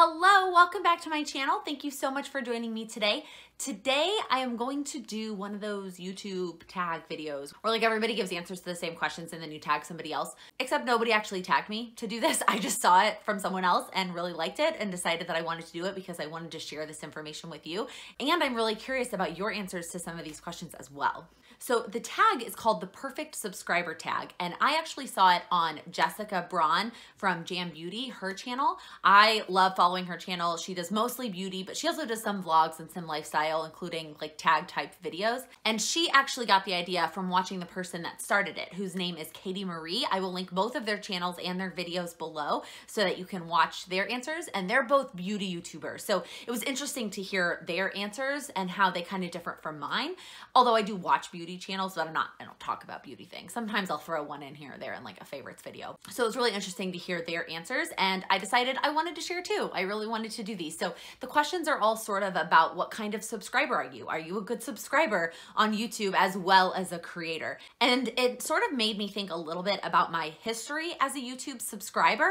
Hello, welcome back to my channel. Thank you so much for joining me today. Today, I am going to do one of those YouTube tag videos where like everybody gives answers to the same questions and then you tag somebody else, except nobody actually tagged me to do this. I just saw it from someone else and really liked it and decided that I wanted to do it because I wanted to share this information with you. And I'm really curious about your answers to some of these questions as well. So the tag is called the perfect subscriber tag. And I actually saw it on Jessica Braun from Jam Beauty, her channel. I love following her channel. She does mostly beauty, but she also does some vlogs and some lifestyle, including like tag type videos. And she actually got the idea from watching the person that started it, whose name is Katie Marie. I will link both of their channels and their videos below so that you can watch their answers. And they're both beauty YouTubers. So it was interesting to hear their answers and how they kind of differ from mine. Although I do watch beauty channels, but I don't talk about beauty things. Sometimes I'll throw one in here or there in like a favorites video. So it was really interesting to hear their answers and I decided I wanted to share too. I really wanted to do these. So the questions are all sort of about what kind of subscriber are you? Are you a good subscriber on YouTube as well as a creator? And it sort of made me think a little bit about my history as a YouTube subscriber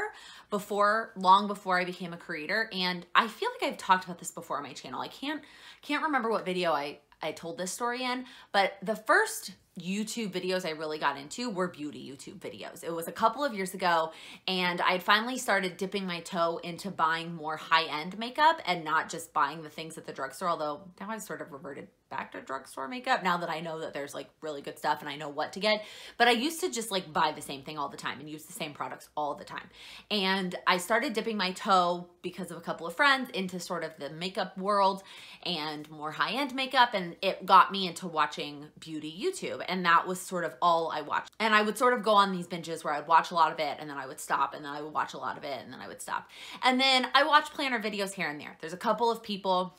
long before I became a creator. And I feel like I've talked about this before on my channel. I can't remember what video I told this story in, but the first YouTube videos I really got into were beauty YouTube videos. It was a couple of years ago and I had finally started dipping my toe into buying more high-end makeup and not just buying the things at the drugstore, although now I've sort of reverted back to drugstore makeup now that I know that there's like really good stuff and I know what to get. But I used to just like buy the same thing all the time and use the same products all the time. And I started dipping my toe because of a couple of friends into sort of the makeup world and more high-end makeup, and it got me into watching beauty YouTube. And that was sort of all I watched. And I would sort of go on these binges where I'd watch a lot of it and then I would stop and then I would watch a lot of it and then I would stop. And then I watch planner videos here and there. There's a couple of people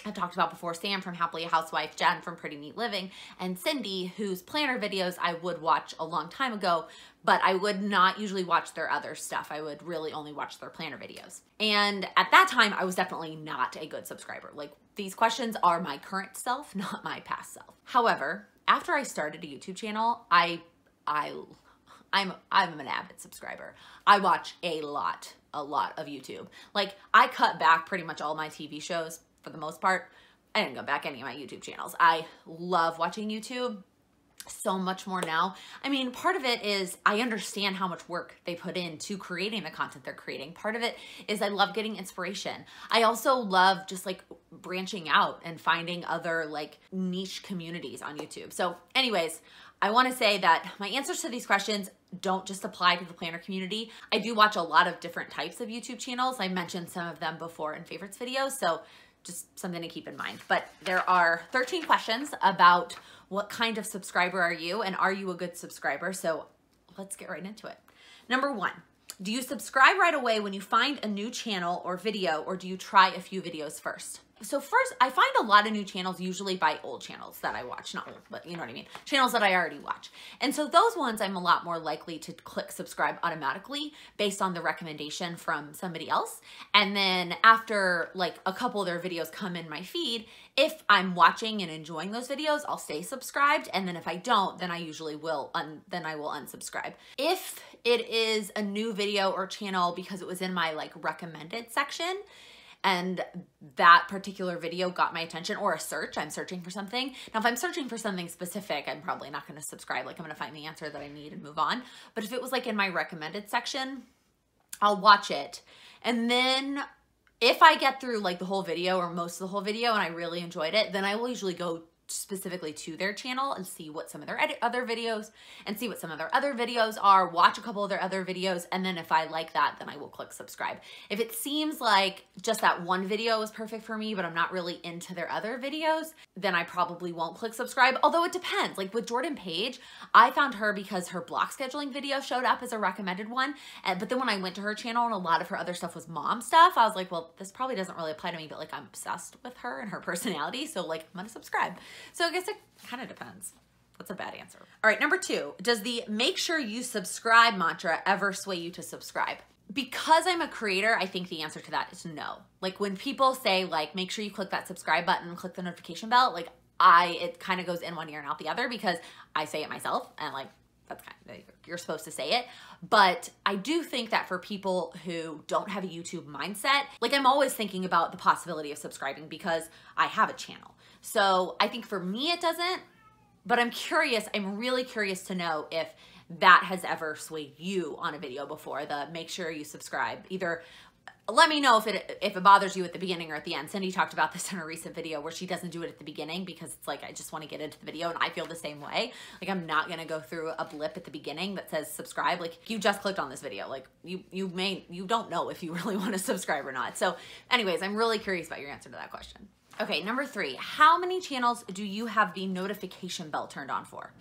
I've talked about before, Sam from Happily a Housewife, Jen from Pretty Neat Living, and Cindy, whose planner videos I would watch a long time ago, but I would not usually watch their other stuff. I would really only watch their planner videos. And at that time, I was definitely not a good subscriber. Like, these questions are my current self, not my past self. However, after I started a YouTube channel, I'm an avid subscriber. I watch a lot of YouTube. Like, I cut back pretty much all my TV shows for the most part. I didn't go back any of my YouTube channels. I love watching YouTube so much more now. I mean, part of it is I understand how much work they put into creating the content they're creating. Part of it is I love getting inspiration. I also love just like branching out and finding other like niche communities on YouTube. So anyways, I want to say that my answers to these questions don't just apply to the planner community. I do watch a lot of different types of YouTube channels. I mentioned some of them before in favorites videos, so just something to keep in mind. But there are 13 questions about what kind of subscriber are you and are you a good subscriber? So let's get right into it. Number 1, do you subscribe right away when you find a new channel or video, or do you try a few videos first? So first, I find a lot of new channels usually by old channels that I watch. Not old, but you know what I mean. Channels that I already watch. And so those ones I'm a lot more likely to click subscribe automatically based on the recommendation from somebody else. And then after like a couple of their videos come in my feed, if I'm watching and enjoying those videos, I'll stay subscribed. And then if I don't, then I usually will, then I will unsubscribe. If it is a new video or channel because it was in my like recommended section, and that particular video got my attention, or a search, I'm searching for something. Now, if I'm searching for something specific, I'm probably not gonna subscribe. Like, I'm gonna find the answer that I need and move on. But if it was like in my recommended section, I'll watch it. And then if I get through like the whole video or most of the whole video and I really enjoyed it, then I will usually go specifically to their channel and see what some of their other videos are, watch a couple of their other videos, and then if I like that, then I will click subscribe. If it seems like just that one video is perfect for me, but I'm not really into their other videos, then I probably won't click subscribe, although it depends. Like with Jordan Page, I found her because her block scheduling video showed up as a recommended one, but then when I went to her channel and a lot of her other stuff was mom stuff, I was like, well, this probably doesn't really apply to me, but like I'm obsessed with her and her personality, so like I'm gonna subscribe. So I guess it kind of depends. That's a bad answer. All right, number 2, does the make sure you subscribe mantra ever sway you to subscribe? Because I'm a creator, I think the answer to that is no. Like when people say like, make sure you click that subscribe button, click the notification bell, like it kind of goes in one ear and out the other because I say it myself and like, that's kind of, you're supposed to say it. But I do think that for people who don't have a YouTube mindset, like I'm always thinking about the possibility of subscribing because I have a channel. So I think for me it doesn't, but I'm curious, I'm really curious to know if that has ever swayed you on a video before, the make sure you subscribe. Either let me know if it bothers you at the beginning or at the end. Cindy talked about this in a recent video where she doesn't do it at the beginning because it's like, I just want to get into the video, and I feel the same way. Like I'm not going to go through a blip at the beginning that says subscribe. Like you just clicked on this video. Like you don't know if you really want to subscribe or not. So anyways, I'm really curious about your answer to that question. Okay, number 3, how many channels do you have the notification bell turned on for?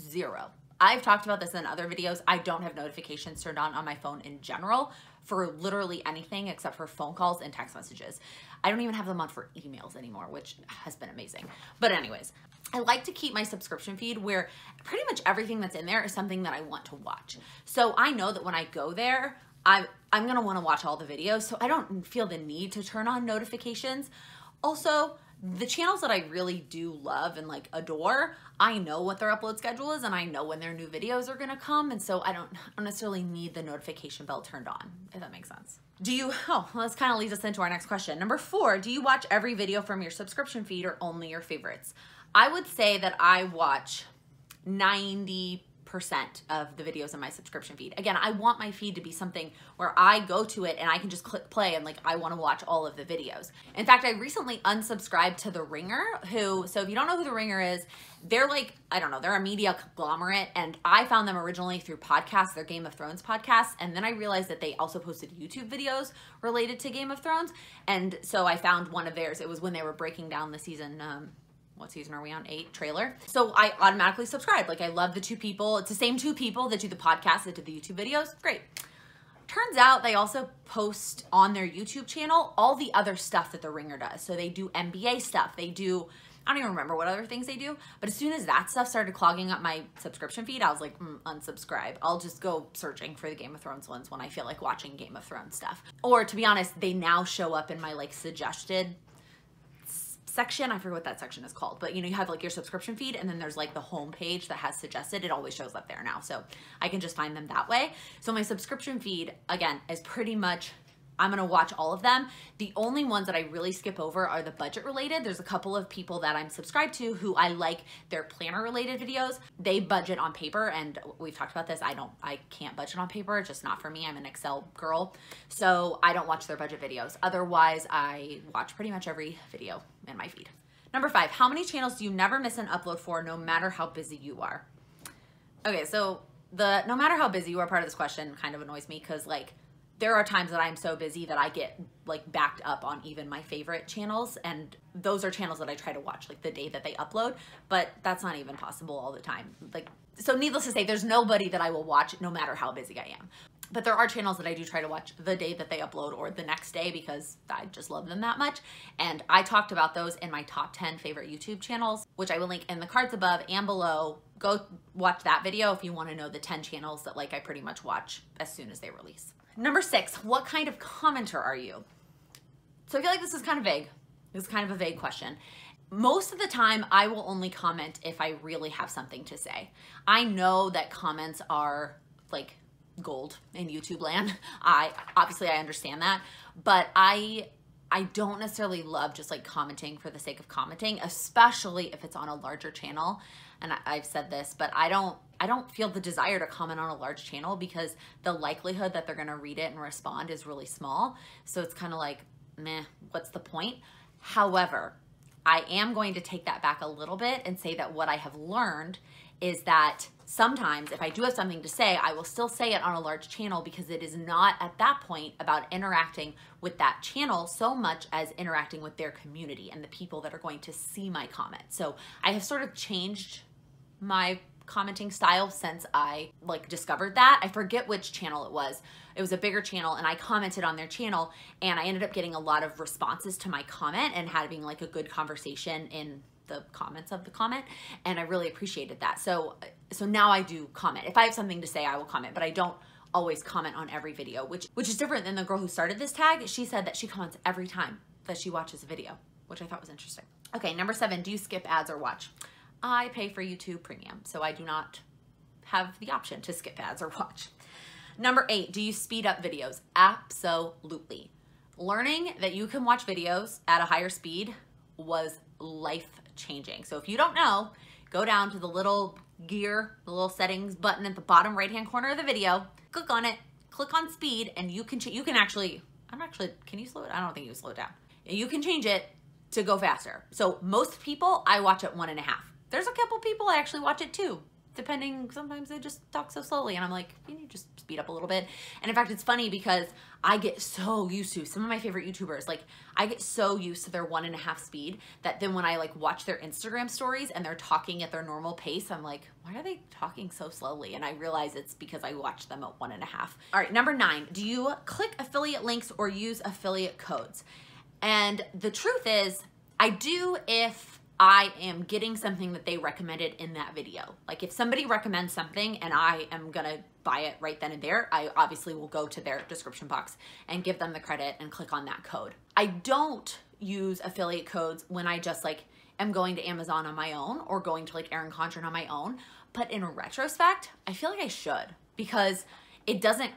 0. I've talked about this in other videos. I don't have notifications turned on my phone in general for literally anything except for phone calls and text messages. I don't even have them on for emails anymore, which has been amazing. But anyways, I like to keep my subscription feed where pretty much everything that's in there is something that I want to watch. So I know that when I go there, I'm gonna wanna watch all the videos, so I don't feel the need to turn on notifications. Also, the channels that I really do love and like adore, I know what their upload schedule is and I know when their new videos are gonna come, and so I don't necessarily need the notification bell turned on, if that makes sense. Well, this kind of leads us into our next question. Number 4, do you watch every video from your subscription feed or only your favorites? I would say that I watch 90% of the videos in my subscription feed. Again, I want my feed to be something where I go to it and I can just click play and like I want to watch all of the videos. In fact, I recently unsubscribed to The Ringer, so if you don't know who The Ringer is, they're like, I don't know, they're a media conglomerate, and I found them originally through podcasts, their Game of Thrones podcasts, and then I realized that they also posted YouTube videos related to Game of Thrones, and so I found one of theirs. It was when they were breaking down the season, what season are we on? 8 trailer. So I automatically subscribed. Like I love the 2 people. It's the same 2 people that do the podcast, that do the YouTube videos. Great. Turns out they also post on their YouTube channel all the other stuff that The Ringer does. So they do NBA stuff. They do, I don't even remember what other things they do. But as soon as that stuff started clogging up my subscription feed, I was like, unsubscribe. I'll just go searching for the Game of Thrones ones when I feel like watching Game of Thrones stuff. Or to be honest, they now show up in my like suggested section. I forget what that section is called, but you know, you have like your subscription feed and then there's like the home page that has suggested. It always shows up there now, so I can just find them that way. So my subscription feed, again, is pretty much, I'm gonna watch all of them. The only ones that I really skip over are the budget related. There's a couple of people that I'm subscribed to who I like their planner related videos. They budget on paper, and we've talked about this. I can't budget on paper, it's just not for me. I'm an Excel girl, so I don't watch their budget videos. Otherwise, I watch pretty much every video in my feed. Number 5, how many channels do you never miss an upload for, no matter how busy you are? Okay, so the no matter how busy you are part of this question kind of annoys me, because like, there are times that I'm so busy that I get like backed up on even my favorite channels, and those are channels that I try to watch like the day that they upload, but that's not even possible all the time. Like, so needless to say, there's nobody that I will watch no matter how busy I am. But there are channels that I do try to watch the day that they upload or the next day because I just love them that much. And I talked about those in my top 10 favorite YouTube channels, which I will link in the cards above and below. Go watch that video if you want to know the 10 channels that like I pretty much watch as soon as they release. Number 6, what kind of commenter are you? So I feel like this is kind of vague. This is kind of a vague question. Most of the time, I will only comment if I really have something to say. I know that comments are like gold in YouTube land. Obviously I understand that, but I don't necessarily love just like commenting for the sake of commenting, especially if it's on a larger channel. And I've said this, but I don't feel the desire to comment on a large channel because the likelihood that they're gonna read it and respond is really small. So it's kind of like, meh, what's the point? However, I am going to take that back a little bit and say that what I have learned is that sometimes if I do have something to say, I will still say it on a large channel because it is not at that point about interacting with that channel so much as interacting with their community and the people that are going to see my comment. So I have sort of changed my commenting style since I like discovered that. I forget which channel it was. It was a bigger channel and I commented on their channel and I ended up getting a lot of responses to my comment and having like a good conversation in the comments of the comment, and I really appreciated that. So now I do comment. If I have something to say, I will comment, but I don't always comment on every video, which is different than the girl who started this tag. She said that she comments every time that she watches a video, which I thought was interesting. Okay, number 7, do you skip ads or watch? I pay for YouTube Premium, so I do not have the option to skip ads or watch. Number 8, do you speed up videos? Absolutely. Learning that you can watch videos at a higher speed was life-changing. So if you don't know, go down to the little gear, the little settings button at the bottom right-hand corner of the video, click on it, click on speed, and you can actually, can you slow it? I don't think you slow it down. You can change it to go faster. So most people, I watch at 1.5. There's a couple people I actually watch it 2. Depending, sometimes they just talk so slowly and I'm like, you need to just speed up a little bit. And in fact, it's funny because I get so used to some of my favorite YouTubers, like I get so used to their 1.5 speed that then when I like watch their Instagram stories and they're talking at their normal pace, I'm like, why are they talking so slowly? And I realize it's because I watch them at 1.5. All right, number 9, do you click affiliate links or use affiliate codes? And the truth is, I do if I am getting something that they recommended in that video. Like if somebody recommends something and I am gonna buy it right then and there, I obviously will go to their description box and give them the credit and click on that code. I don't use affiliate codes when I just like am going to Amazon on my own or going to like Erin Condren on my own. But in retrospect, I feel like I should, because it doesn't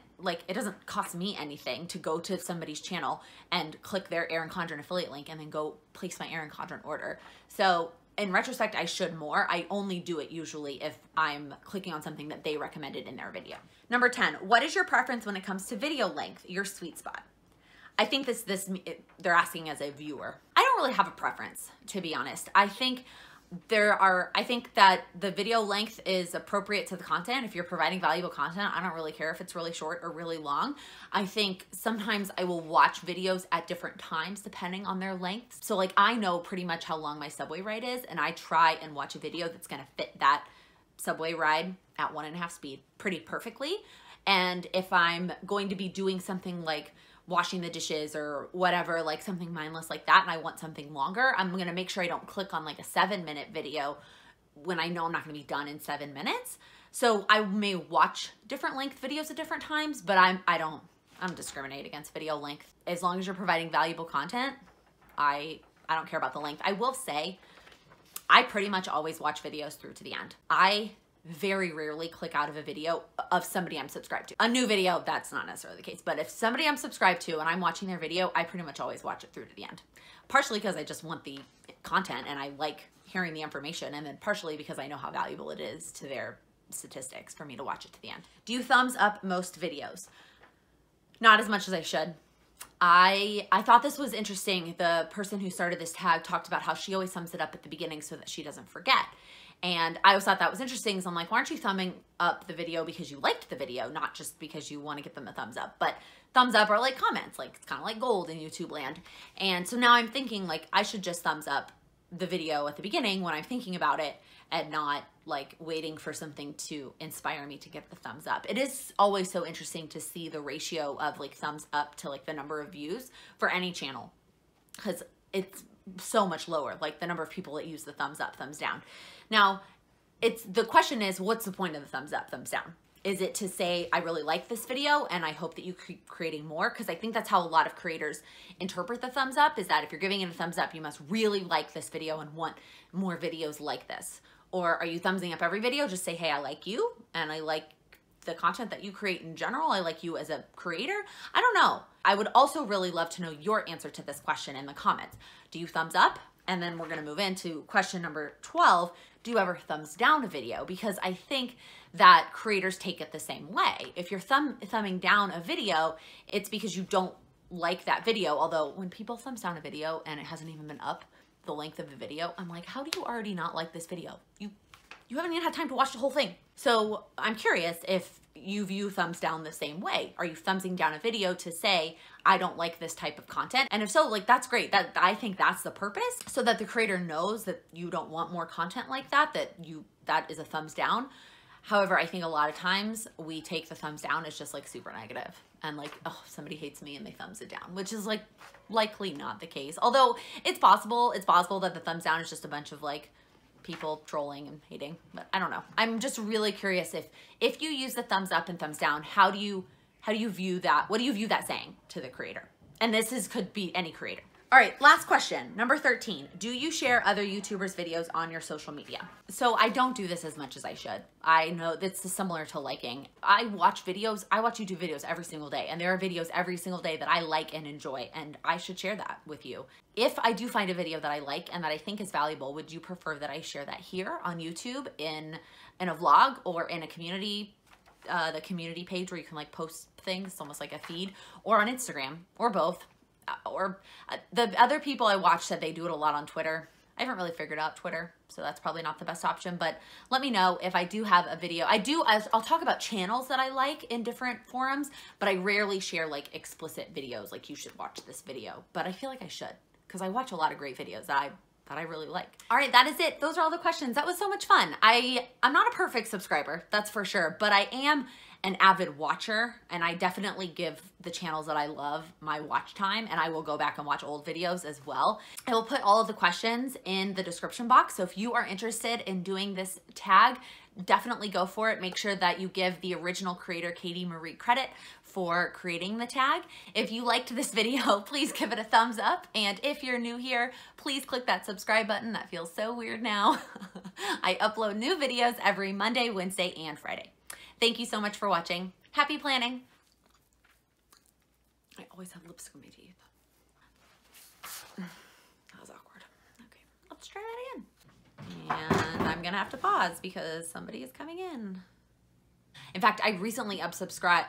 cost me anything to go to somebody's channel and click their Erin Condren affiliate link and then go place my Erin Condren order. So in retrospect, I should more. I only do it usually if I'm clicking on something that they recommended in their video. Number 10, what is your preference when it comes to video length, your sweet spot? I think they're asking as a viewer. I don't really have a preference, to be honest. I think that the video length is appropriate to the content. If you're providing valuable content, I don't really care if it's really short or really long. I think sometimes I will watch videos at different times depending on their length. So like I know pretty much how long my subway ride is, and I try and watch a video that's gonna fit that subway ride at 1.5 speed pretty perfectly. And if I'm going to be doing something like washing the dishes or whatever, like something mindless like that, and I want something longer, I'm gonna make sure I don't click on like a 7-minute video when I know I'm not gonna be done in 7 minutes. So I may watch different length videos at different times, but I'm discriminate against video length. As long as you're providing valuable content, I don't care about the length. I will say, I pretty much always watch videos through to the end. I very rarely click out of a video of somebody I'm subscribed to. A new video, that's not necessarily the case, but if somebody I'm subscribed to and I'm watching their video, I pretty much always watch it through to the end. Partially because I just want the content and I like hearing the information, and then partially because I know how valuable it is to their statistics for me to watch it to the end. Do you thumbs up most videos? Not as much as I should. I thought this was interesting. The person who started this tag talked about how she always thumbs it up at the beginning so that she doesn't forget. And I always thought that was interesting. So I'm like, why aren't you thumbing up the video because you liked the video, not just because you want to get them a thumbs up? But thumbs up are like comments, like it's kind of like gold in YouTube land. And so now I'm thinking like I should just thumbs up the video at the beginning when I'm thinking about it, and not like waiting for something to inspire me to get the thumbs up. It is always so interesting to see the ratio of like thumbs up to like the number of views for any channel, because it's so much lower, like the number of people that use the thumbs up, thumbs down. Now, the question is, what's the point of the thumbs up, thumbs down? Is it to say, I really like this video and I hope that you keep creating more? Because I think that's how a lot of creators interpret the thumbs up, is that if you're giving it a thumbs up, you must really like this video and want more videos like this. Or are you thumbsing up every video? Just say, hey, I like you and I like the content that you create in general. I like you as a creator. I don't know. I would also really love to know your answer to this question in the comments. Do you thumbs up? And then we're gonna move into question number 12. Do you ever thumbs down a video? Because I think that creators take it the same way. If you're thumbing down a video, it's because you don't like that video. Although when people thumbs down a video and it hasn't even been up the length of the video, I'm like, how do you already not like this video? You haven't even had time to watch the whole thing. So I'm curious if you view thumbs down the same way. Are you thumbsing down a video to say, I don't like this type of content? And if so, like, that's great. I think that's the purpose, so that the creator knows that you don't want more content like that, that is a thumbs down. However, I think a lot of times we take the thumbs down as just like super negative and like, oh, somebody hates me and they thumbs it down, which is like likely not the case. Although it's possible that the thumbs down is just a bunch of like people trolling and hating, but I don't know. I'm just really curious if you use the thumbs up and thumbs down, how do you view that? What do you view that saying to the creator? And this could be any creator. All right, last question, number 13. Do you share other YouTubers' videos on your social media? So I don't do this as much as I should. I know that's similar to liking. I watch YouTube videos every single day, and there are videos every single day that I like and enjoy, and I should share that with you. If I do find a video that I like and that I think is valuable, would you prefer that I share that here on YouTube in a vlog or in a community, the community page where you can like post things, it's almost like a feed, or on Instagram, or both? Or the other people I watch said they do it a lot on Twitter. I haven't really figured out Twitter, so that's probably not the best option, but let me know if I do have a video. I'll talk about channels that I like in different forums, but I rarely share like explicit videos, like you should watch this video, but I feel like I should, because I watch a lot of great videos that I really like. All right, that is it. Those are all the questions. That was so much fun. I'm not a perfect subscriber, that's for sure, but I am an avid watcher, and I definitely give the channels that I love my watch time, and I will go back and watch old videos as well. I will put all of the questions in the description box, so if you are interested in doing this tag, definitely go for it. Make sure that you give the original creator, Katie Marie, credit for creating the tag. If you liked this video, please give it a thumbs up. And if you're new here, please click that subscribe button. That feels so weird now. I upload new videos every Monday, Wednesday, and Friday. Thank you so much for watching. Happy planning. I always have lipstick on my teeth. That was awkward. Okay, let's try that again. And I'm gonna have to pause because somebody is coming in. In fact, I recently unsubscribed.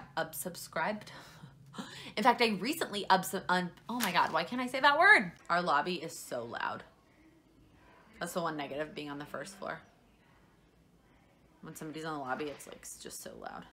In fact, I recently oh my God, why can't I say that word? Our lobby is so loud. That's the one negative, being on the first floor. When somebody's in the lobby, it's like just so loud.